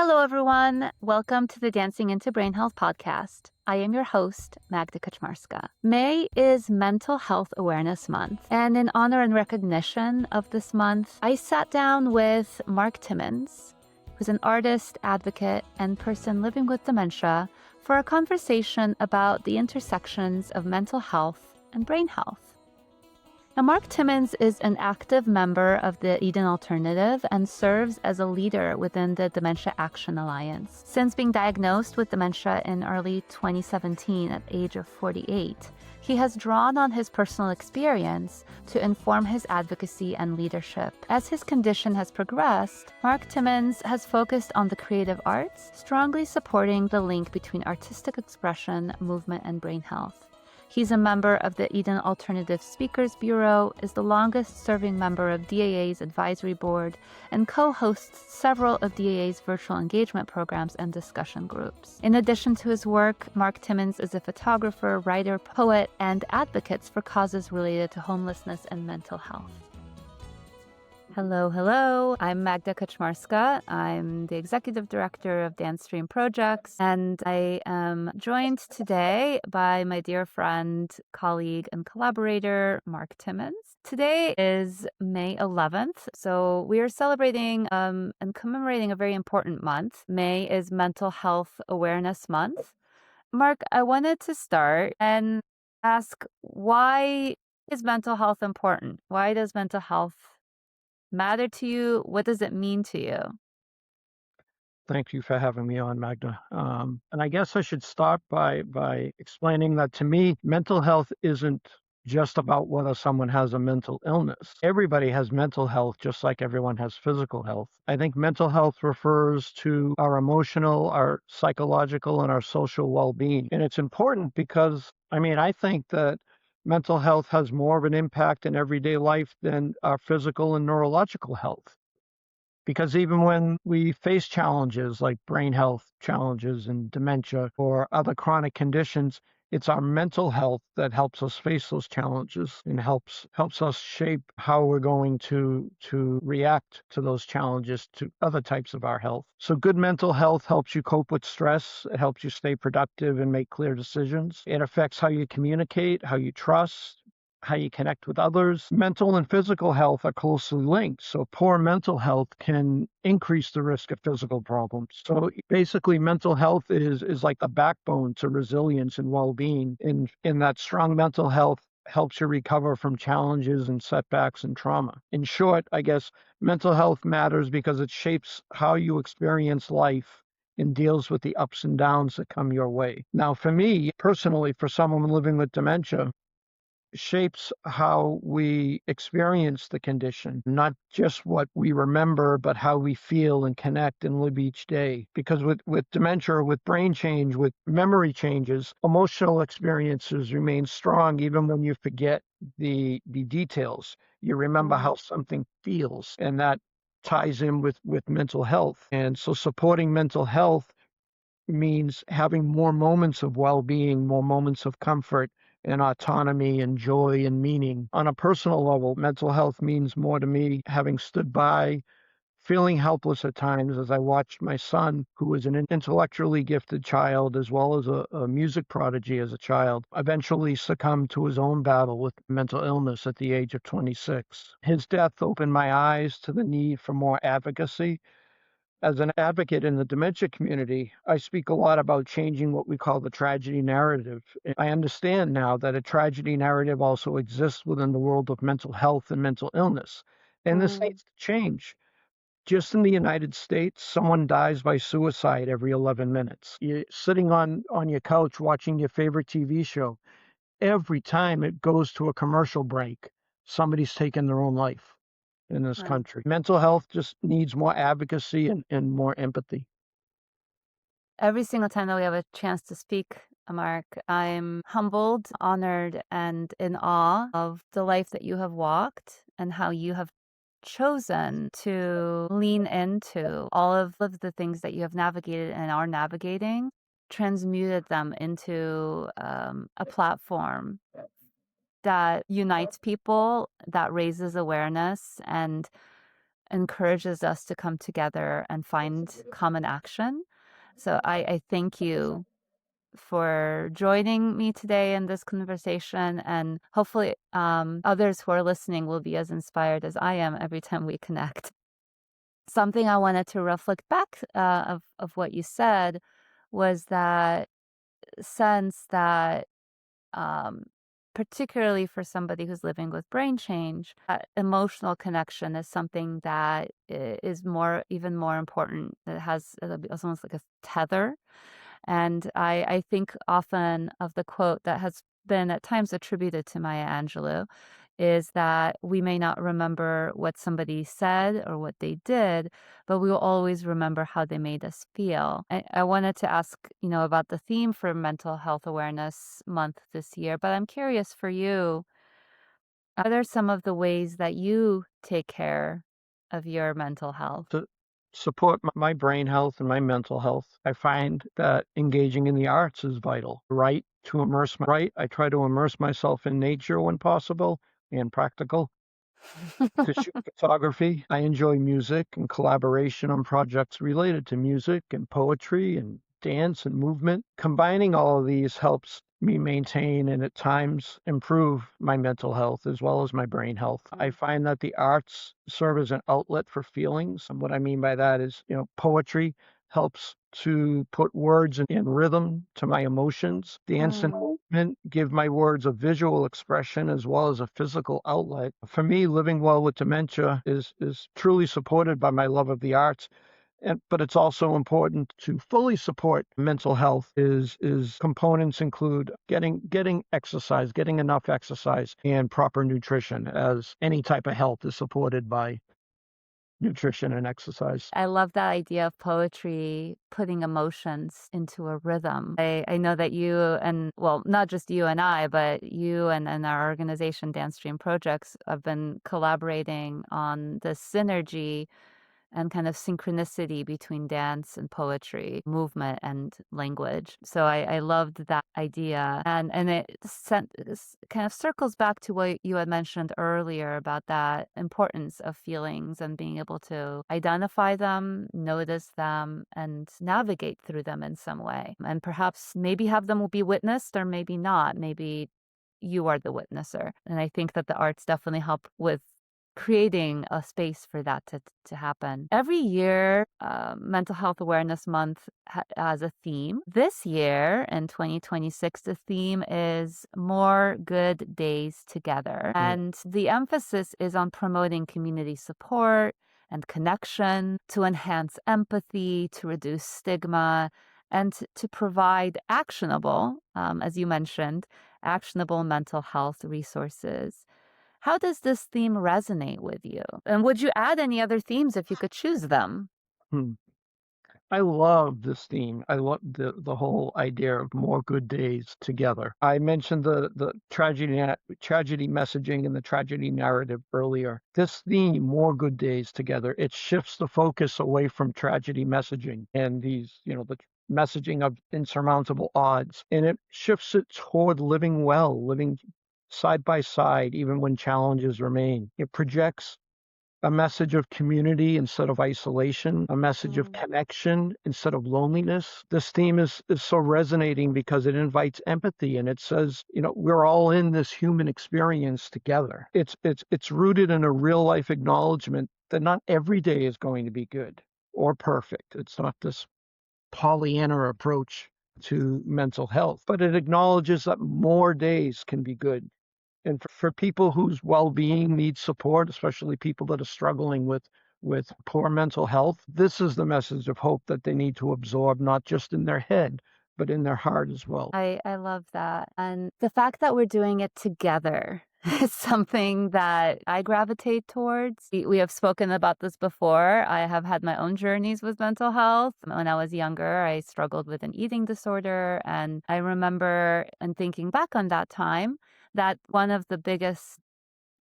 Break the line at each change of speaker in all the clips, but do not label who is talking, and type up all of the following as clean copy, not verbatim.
Hello, everyone. Welcome to the Dancing into Brain Health podcast. I am your host, Magda Kaczmarska. May is Mental Health Awareness Month, and in honor and recognition of this month, I sat down with Mark Timmons, who's an artist, advocate, and person living with dementia, for a conversation about the intersections of mental health and brain health. Now, Mark Timmons is an active member of the Eden Alternative and serves as a leader within the Dementia Action Alliance. Since being diagnosed with dementia in early 2017 at the age of 48, he has drawn on his personal experience to inform his advocacy and leadership. As his condition has progressed, Mark Timmons has focused on the creative arts, strongly supporting the link between artistic expression, movement, and brain health. He's a member of the Eden Alternative Speakers Bureau, is the longest-serving member of DAA's advisory board, and co-hosts several of DAA's virtual engagement programs and discussion groups. In addition to his work, Mark Timmons is a photographer, writer, poet, and advocates for causes related to homelessness and mental health. Hello. I'm Magda Kaczmarska. I'm the executive director of DanceStream Projects, and I am joined today by my dear friend, colleague, and collaborator, Mark Timmons. Today is May 11th, so we are celebrating and commemorating a very important month. May is Mental Health Awareness Month. Mark, I wanted to start and ask, why is mental health important? Why does mental health matter to you? What does it mean to you?
Thank you for having me on, Magda. And I guess I should start by explaining that to me, mental health isn't just about whether someone has a mental illness. Everybody has mental health, just like everyone has physical health. I think mental health refers to our emotional, our psychological, and our social well-being. And it's important because, I think that mental health has more of an impact in everyday life than our physical and neurological health. Because even when we face challenges like brain health challenges and dementia or other chronic conditions, it's our mental health that helps us face those challenges and helps us shape how we're going to react to those challenges, to other types of our health. So good mental health helps you cope with stress. It helps you stay productive and make clear decisions. It affects how you communicate, how you trust, how you connect with others. Mental and physical health are closely linked. So poor mental health can increase the risk of physical problems. So basically, mental health is like the backbone to resilience and well-being. In that strong mental health helps you recover from challenges and setbacks and trauma. In short, I guess mental health matters because it shapes how you experience life and deals with the ups and downs that come your way. Now, for me, personally, for someone living with dementia, shapes how we experience the condition, not just what we remember, but how we feel and connect and live each day. Because with dementia, with brain change, with memory changes, emotional experiences remain strong even when you forget the details. You remember how something feels, and that ties in with mental health. And so supporting mental health means having more moments of well-being, more moments of comfort and autonomy and joy and meaning. On a personal level, mental health means more to me, having stood by, feeling helpless at times as I watched my son, who was an intellectually gifted child as well as a music prodigy as a child, eventually succumb to his own battle with mental illness at the age of 26. His death opened my eyes to the need for more advocacy. As an advocate in the dementia community, I speak a lot about changing what we call the tragedy narrative. I understand now that a tragedy narrative also exists within the world of mental health and mental illness. And this needs to change. Just in the United States, someone dies by suicide every 11 minutes. You're sitting on your couch watching your favorite TV show. Every time it goes to a commercial break, somebody's taken their own life in this country. Mental health just needs more advocacy and more empathy.
Every single time that we have a chance to speak, Mark, I'm humbled, honored, and in awe of the life that you have walked and how you have chosen to lean into all of the things that you have navigated and are navigating, transmuted them into a platform that unites people, that raises awareness, and encourages us to come together and find common action. So I thank you for joining me today in this conversation, and hopefully others who are listening will be as inspired as I am every time we connect. Something I wanted to reflect back of what you said was that sense that um, particularly for somebody who's living with brain change, emotional connection is something that is even more important. It has it's almost like a tether. And I think often of the quote that has been at times attributed to Maya Angelou is that we may not remember what somebody said or what they did, but we will always remember how they made us feel. I wanted to ask, about the theme for Mental Health Awareness Month this year, but I'm curious for you, are there some of the ways that you take care of your mental health?
To support my brain health and my mental health, I find that engaging in the arts is vital. I try to immerse myself in nature when possible and practical. To shoot photography, I enjoy music and collaboration on projects related to music and poetry and dance and movement. Combining all of these helps me maintain and at times improve my mental health as well as my brain health. I find that the arts serve as an outlet for feelings. And what I mean by that is, poetry helps to put words in rhythm to my emotions. Dance and movement give my words a visual expression as well as a physical outlet. For me, living well with dementia is truly supported by my love of the arts. But it's also important to fully support mental health. Is components include getting exercise, getting enough exercise, and proper nutrition, as any type of health is supported by nutrition and exercise.
I love that idea of poetry putting emotions into a rhythm. I know that you and, well, not just you and I, but you and our organization, DanceStream Projects, have been collaborating on the synergy and kind of synchronicity between dance and poetry, movement and language. So I loved that idea. And it kind of circles back to what you had mentioned earlier about that importance of feelings and being able to identify them, notice them, and navigate through them in some way. And perhaps maybe have them be witnessed or maybe not. Maybe you are the witnesser. And I think that the arts definitely help with creating a space for that to happen. Every year, Mental Health Awareness Month has a theme. This year, in 2026, the theme is More Good Days Together. And the emphasis is on promoting community support and connection, to enhance empathy, to reduce stigma, and to provide actionable, as you mentioned, actionable mental health resources. How does this theme resonate with you? And would you add any other themes if you could choose them?
Hmm. I love this theme. I love the whole idea of more good days together. I mentioned the tragedy messaging and the tragedy narrative earlier. This theme, more good days together, it shifts the focus away from tragedy messaging and these, the messaging of insurmountable odds, and it shifts it toward living well, living side by side, even when challenges remain. It projects a message of community instead of isolation, a message of connection instead of loneliness. This theme is so resonating because it invites empathy, and it says, we're all in this human experience together. It's rooted in a real life acknowledgement that not every day is going to be good or perfect. It's not this Pollyanna approach to mental health, but it acknowledges that more days can be good. And for people whose well-being needs support, especially people that are struggling with poor mental health, this is the message of hope that they need to absorb, not just in their head, but in their heart as well.
I love that. And the fact that we're doing it together is something that I gravitate towards. We have spoken about this before. I have had my own journeys with mental health. When I was younger, I struggled with an eating disorder. And I remember, and thinking back on that time, that one of the biggest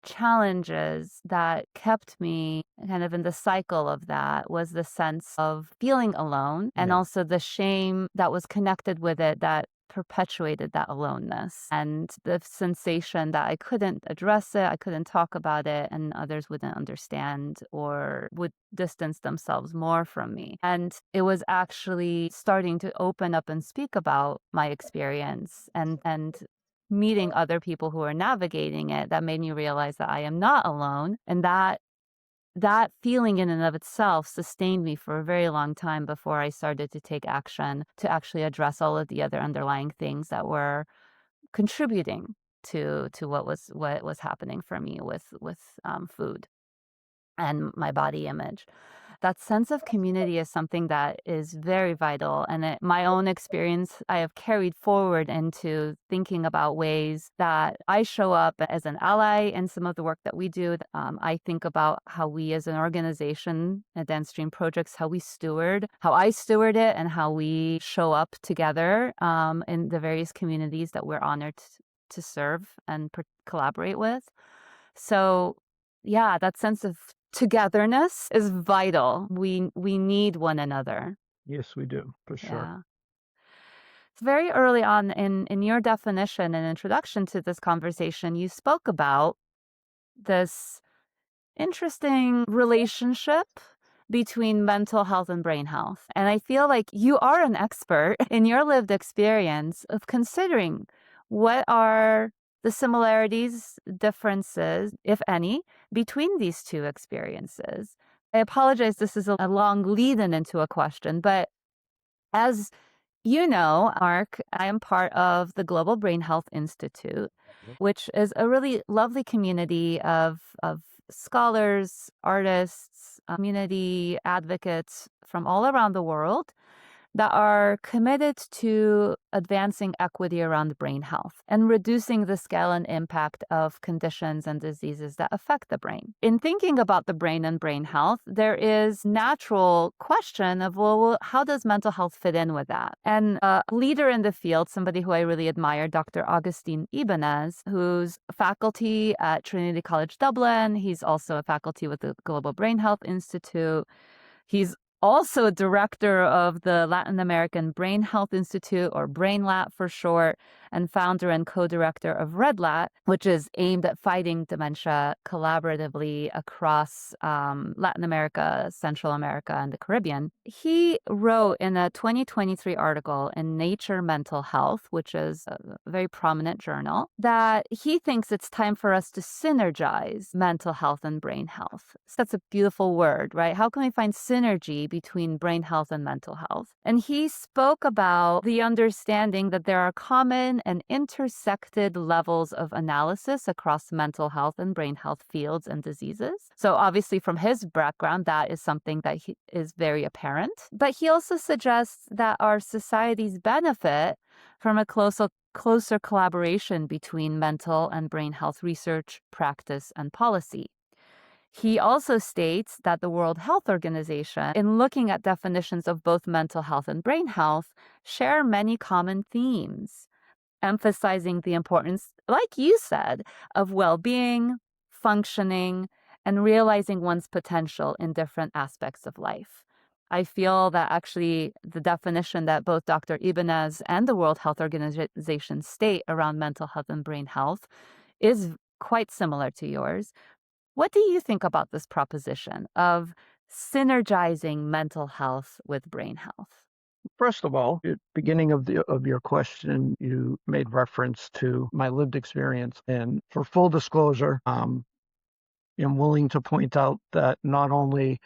challenges that kept me kind of in the cycle of that was the sense of feeling alone and also the shame that was connected with it, that perpetuated that aloneness and the sensation that I couldn't address it, I couldn't talk about it, and others wouldn't understand or would distance themselves more from me. And it was actually starting to open up and speak about my experience and meeting other people who are navigating it that made me realize that I am not alone, and that feeling in and of itself sustained me for a very long time before I started to take action to actually address all of the other underlying things that were contributing to what was happening for me with food and my body image. That sense of community is something that is very vital. And my own experience, I have carried forward into thinking about ways that I show up as an ally in some of the work that we do. I think about how we as an organization at DanceStream Projects, how I steward it, and how we show up together in the various communities that we're honored to serve and collaborate with. So yeah, that sense of togetherness is vital. We need one another.
Yes, we do, for sure.
Yeah. Very early on in your definition and introduction to this conversation, you spoke about this interesting relationship between mental health and brain health. And I feel like you are an expert in your lived experience of considering what are the similarities, differences, if any, between these two experiences. I apologize, this is a long lead-in into a question, but as you know, Mark, I am part of the Global Brain Health Institute, which is a really lovely community of scholars, artists, community advocates from all around the world that are committed to advancing equity around brain health and reducing the scale and impact of conditions and diseases that affect the brain. In thinking about the brain and brain health, there is natural question of, well, how does mental health fit in with that? And a leader in the field, somebody who I really admire, Dr. Augustine Ibanez, who's faculty at Trinity College Dublin. He's also a faculty with the Global Brain Health Institute. He's also a director of the Latin American Brain Health Institute, or BrainLat for short, and founder and co-director of RedLat, which is aimed at fighting dementia collaboratively across Latin America, Central America, and the Caribbean. He wrote in a 2023 article in Nature Mental Health, which is a very prominent journal, that he thinks it's time for us to synergize mental health and brain health. So that's a beautiful word, right? How can we find synergy between brain health and mental health? And he spoke about the understanding that there are common and intersected levels of analysis across mental health and brain health fields and diseases. So obviously from his background, that is something that is very apparent. But he also suggests that our societies benefit from a closer collaboration between mental and brain health research, practice, and policy. He also states that the World Health Organization, in looking at definitions of both mental health and brain health, share many common themes, emphasizing the importance, like you said, of well-being, functioning, and realizing one's potential in different aspects of life. I feel that actually the definition that both Dr. Ibanez and the World Health Organization state around mental health and brain health is quite similar to yours. What do you think about this proposition of synergizing mental health with brain health?
First of all, at the beginning of your question, you made reference to my lived experience. And for full disclosure, I'm willing to point out that not only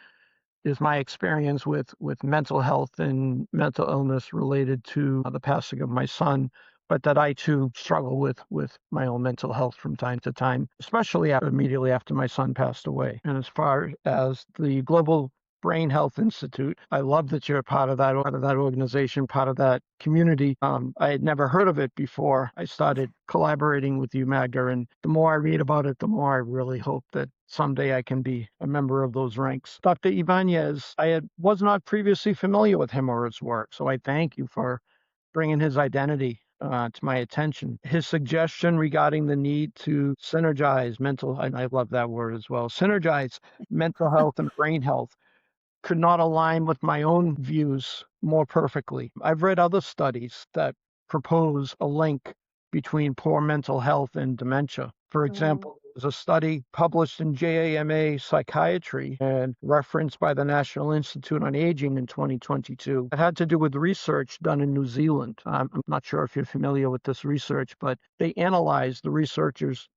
is my experience with mental health and mental illness related to the passing of my son, but that I too struggle with my own mental health from time to time, especially immediately after my son passed away. And as far as the Global Brain Health Institute, I love that you're part of that organization, part of that community. I had never heard of it before I started collaborating with you, Magda, and the more I read about it, the more I really hope that someday I can be a member of those ranks. Dr. Ibanez, was not previously familiar with him or his work, so I thank you for bringing his identity to my attention. His suggestion regarding the need to synergize and I love that word as well, synergize mental health and brain health could not align with my own views more perfectly. I've read other studies that propose a link between poor mental health and dementia. For example, there's a study published in JAMA Psychiatry and referenced by the National Institute on Aging in 2022. It had to do with research done in New Zealand. I'm not sure if you're familiar with this research, but they analyzed the researchers'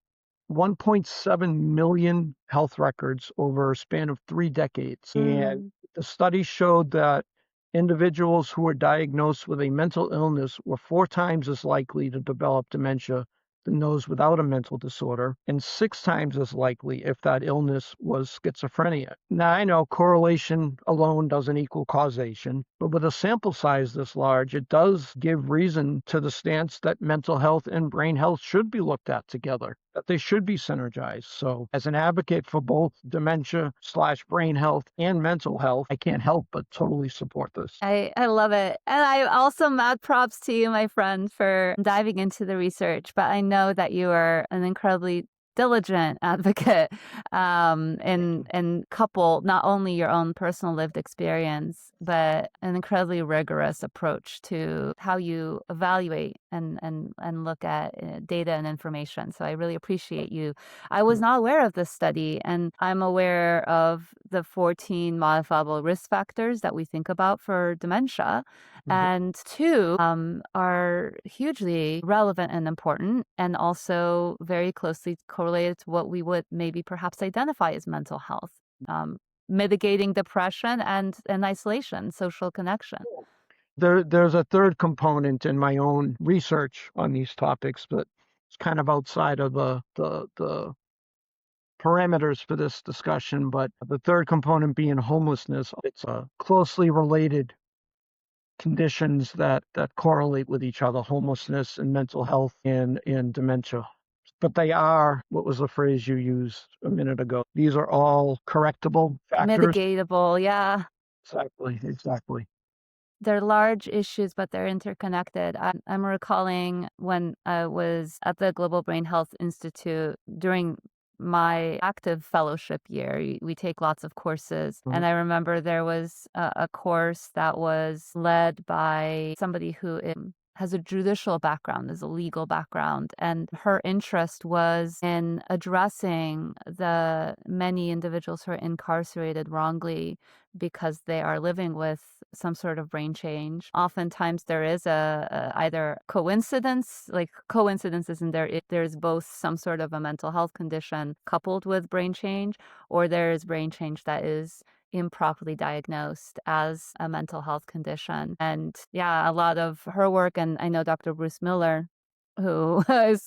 1.7 million health records over a span of 3 decades. And the study showed that individuals who were diagnosed with a mental illness were 4 times as likely to develop dementia than those without a mental disorder, and 6 times as likely if that illness was schizophrenia. Now, I know correlation alone doesn't equal causation, but with a sample size this large, it does give reason to the stance that mental health and brain health should be looked at together, that they should be synergized. So as an advocate for both dementia/brain health and mental health, I can't help but totally support this.
I love it. And I also mad props to you, my friend, for diving into the research. But I know that you are an incredibly diligent advocate and couple not only your own personal lived experience, but an incredibly rigorous approach to how you evaluate and look at data and information. So I really appreciate you. I was not aware of this study, and I'm aware of the 14 modifiable risk factors that we think about for dementia. And 2 are hugely relevant and important, and also very closely correlated to what we would maybe perhaps identify as mental health, mitigating depression and isolation, social connection.
There's a third component in my own research on these topics, but it's kind of outside of the parameters for this discussion. But the third component being homelessness, it's closely related conditions that correlate with each other: homelessness and mental health and dementia. But they are, what was the phrase you used a minute ago? These are all correctable factors.
Mitigatable, yeah.
Exactly.
They're large issues, but they're interconnected. I'm recalling when I was at the Global Brain Health Institute during my active fellowship year. We take lots of courses. And I remember there was a course that was led by somebody who has a judicial background, has a legal background, and her interest was in addressing the many individuals who are incarcerated wrongly because they are living with some sort of brain change. Oftentimes there is a either coincidence, like coincidences in there, if there's both some sort of a mental health condition coupled with brain change, or there is brain change that is improperly diagnosed as a mental health condition. And yeah, a lot of her work, and I know Dr. Bruce Miller, who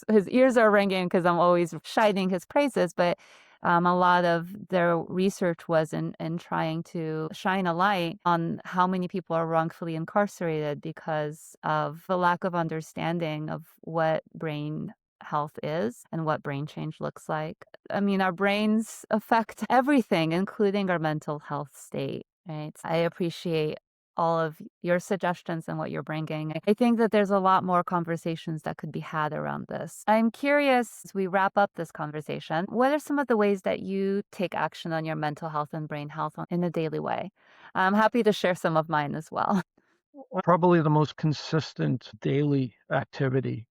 his ears are ringing because I'm always shining his praises, but a lot of their research was in trying to shine a light on how many people are wrongfully incarcerated because of the lack of understanding of what brain health is and what brain change looks like. I mean, our brains affect everything, including our mental health state, right? I appreciate all of your suggestions and what you're bringing. I think that there's a lot more conversations that could be had around this. I'm curious, as we wrap up this conversation, what are some of the ways that you take action on your mental health and brain health in a daily way? I'm happy to share some of mine as well.
Probably the most consistent daily activity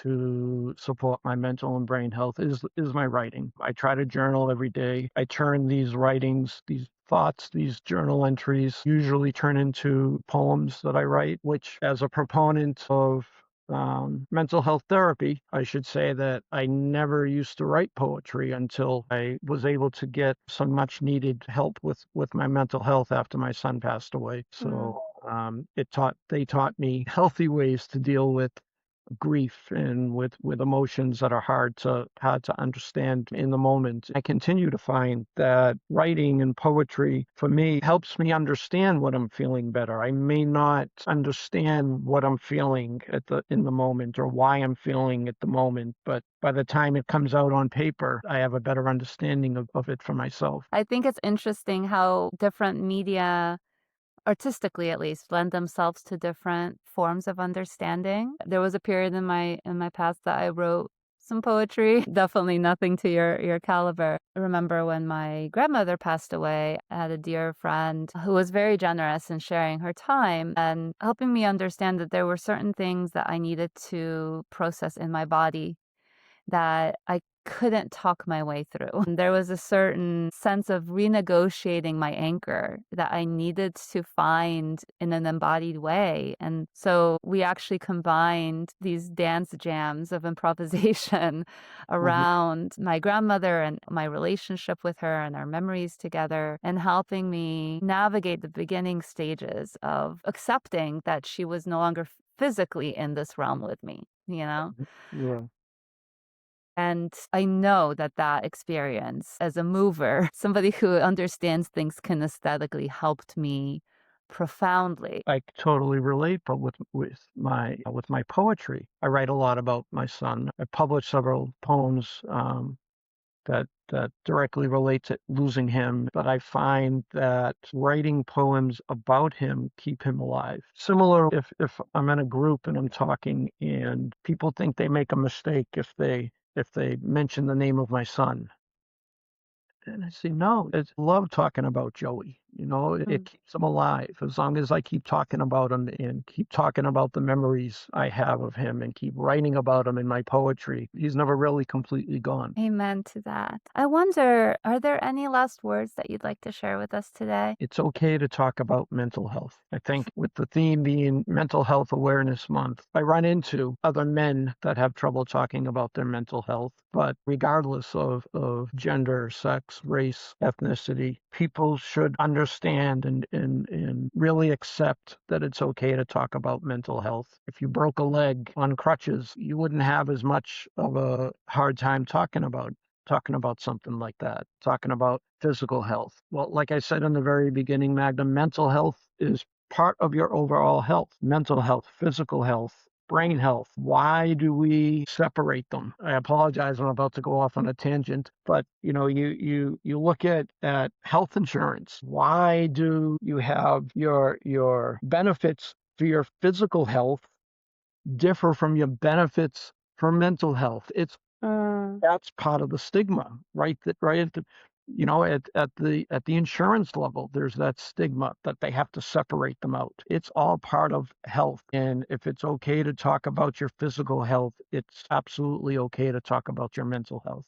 to support my mental and brain health is my writing. I try to journal every day. I turn these writings, these thoughts, these journal entries usually turn into poems that I write, which, as a proponent of mental health therapy, I should say that I never used to write poetry until I was able to get some much needed help with my mental health after my son passed away. So they taught me healthy ways to deal with grief and with emotions that are hard to understand in the moment. I continue to find that writing and poetry for me helps me understand what I'm feeling better. I may not understand what I'm feeling in the moment or why I'm feeling at the moment, but by the time it comes out on paper, I have a better understanding of it for myself.
I think it's interesting how different media, artistically at least, lend themselves to different forms of understanding. There was a period in my past that I wrote some poetry. Definitely nothing to your caliber. I remember when my grandmother passed away, I had a dear friend who was very generous in sharing her time and helping me understand that there were certain things that I needed to process in my body that I couldn't talk my way through. There was a certain sense of renegotiating my anchor that I needed to find in an embodied way. And so we actually combined these dance jams of improvisation around my grandmother and my relationship with her and our memories together, and helping me navigate the beginning stages of accepting that she was no longer physically in this realm with me, you know?
Yeah.
And I know that that experience as a mover, somebody who understands things kinesthetically, helped me profoundly.
I totally relate, but with my poetry, I write a lot about my son. I published several poems that directly relate to losing him, but I find that writing poems about him keep him alive. Similar, if I'm in a group and I'm talking and people think they make a mistake if they mention the name of my son. And I say, no, it's love talking about Joey. You know, it keeps him alive. As long as I keep talking about him and keep talking about the memories I have of him and keep writing about him in my poetry, he's never really completely gone.
Amen to that. I wonder, are there any last words that you'd like to share with us today?
It's okay to talk about mental health. I think with the theme being Mental Health Awareness Month, I run into other men that have trouble talking about their mental health. But regardless of gender, sex, race, ethnicity, people should understand and really accept that it's okay to talk about mental health. If you broke a leg on crutches, you wouldn't have as much of a hard time talking about something like that, talking about physical health. Well, like I said in the very beginning, Magda, mental health is part of your overall health. Mental health, physical health, brain health. Why do we separate them? I apologize, I'm about to go off on a tangent, but you know, you look at health insurance. Why do you have your benefits for your physical health differ from your benefits for mental health? That's part of the stigma, right? That right at the, you know, at the insurance level, there's that stigma that they have to separate them out. It's all part of health, and if it's okay to talk about your physical health, it's absolutely okay to talk about your mental health.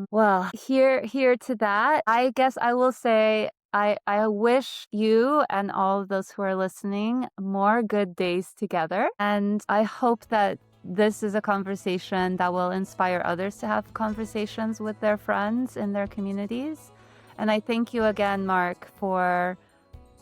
Well, here to that, I guess I will say I wish you and all of those who are listening more good days together. And I hope that this is a conversation that will inspire others to have conversations with their friends in their communities. And I thank you again, Mark, for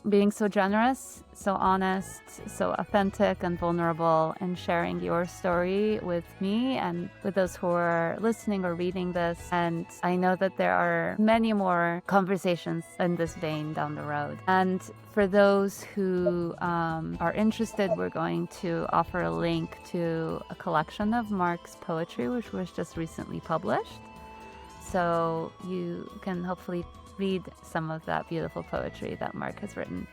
being so generous, so honest, so authentic and vulnerable, and sharing your story with me and with those who are listening or reading this. And I know that there are many more conversations in this vein down the road. And for those who are interested, we're going to offer a link to a collection of Mark's poetry, which was just recently published. So you can hopefully read some of that beautiful poetry that Mark has written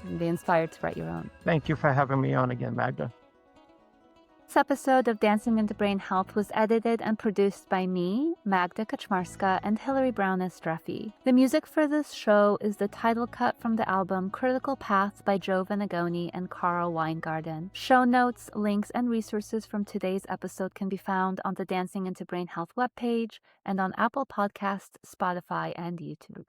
and be inspired to write your own.
Thank you for having me on again, Magda.
This episode of Dancing into Brain Health was edited and produced by me, Magda Kaczmarska, and Hillary Brown Estreffi. The music for this show is the title cut from the album Critical Path by Joe Venegoni and Carl Weingarten. Show notes, links, and resources from today's episode can be found on the Dancing into Brain Health webpage and on Apple Podcasts, Spotify, and YouTube.